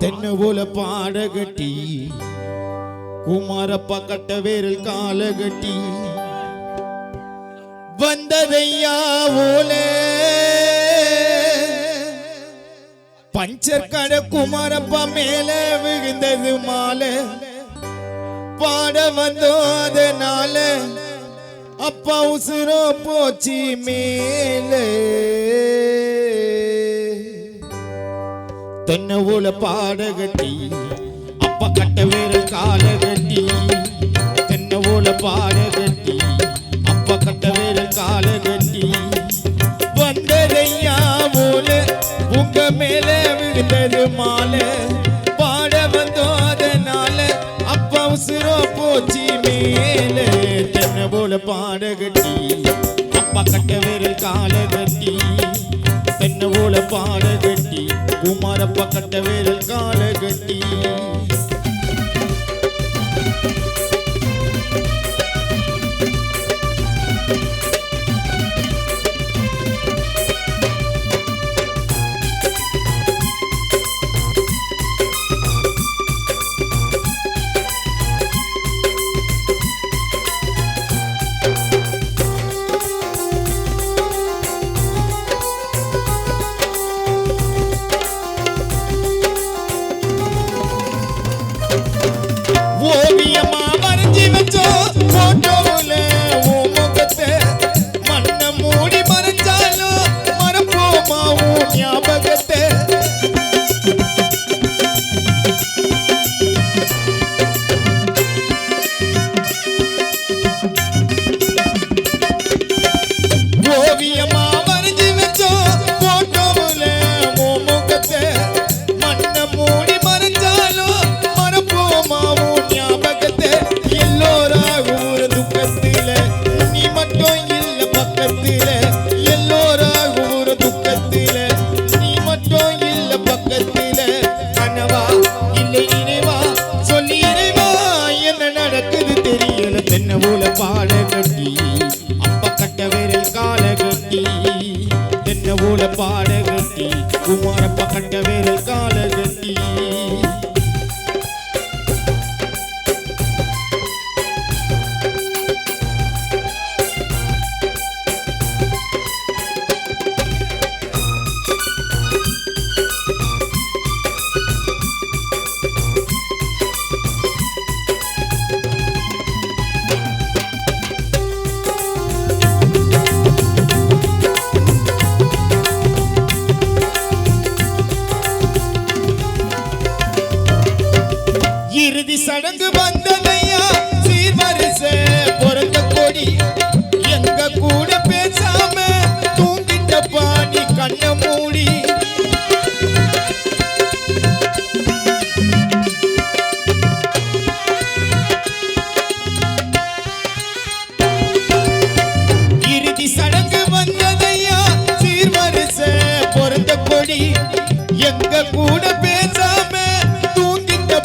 தென்னவோல பாடகட்டி குமாரப்பா கட்ட வேரல் காலகட்டி வந்ததையா Olay puncture கடை குமாரப்பா மேல விழுந்தது மாலை பாட வந்தோம் அதனால அப்பா உசுரோ போச்சு மேலே தென்னவோல பாடகட்டி அப்பா கட்ட வேரல் காலகட்டி தென்னவோல பாடகட்டி அப்பா கட்ட வேரல் காலகட்டி வந்ததையா போல உங்க மேல விழுந்தது மாலை பாட வந்தோம் அதனால அப்பா உசுரோ போச்சு மேலே தென்னவோல பாடகட்டி அப்பா கட்ட வேரல் காலகட்டி தென்னவோல பாடகட்டி குமாரப்பா கட்ட வேரல் காலகட்டி ஓவியமா வரைஞ்சி வச்சோ போட்டோவுல உன் முகத்தை மண்ணை மூடி மறைஞ்சாலும் மறப்போமா உன் ஞாபகத்தை ஓவியமா வரைஞ்சி வச்சோ போட்டோவுல உன் முகத்தை மண்ணை மூடி மறைஞ்சாலும் மறப்போமா தென்னவோல பாடகட்டி அப்பா கட்ட வேரல் காலகட்டி தென்னவோல பாடகட்டி குமாரப்பா கட்ட வேரல் காலகட்டி இறுதி சடங்கு வந்ததையா சீர்வரிசை பிறந்த கொடி எங்க கூட பேசாம தூங்கிட்ட பாணி கண்ண மூடி இறுதி சடங்கு வந்ததையா சீர்வரிசை பிறந்த கொடி எங்க கூட பேசாம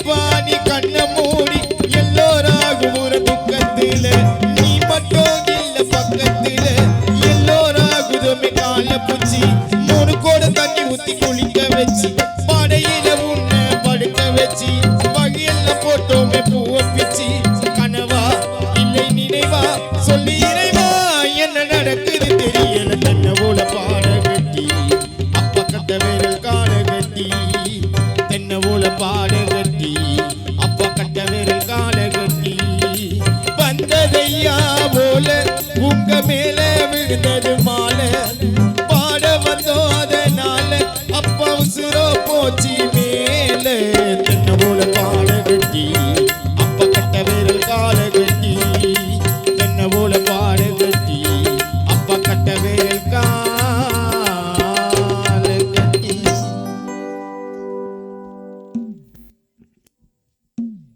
பாணி கண்ண மூடி எல்லோராகும் ஒரு துக்கத்தில நீ மட்டும் இல்ல பக்கத்தில எல்லோராகுதுமே கால பூச்சி 3 கோட தண்ணி ஊத்தி குளிக்க வச்சு படையில உன்னை படுக்க வச்சு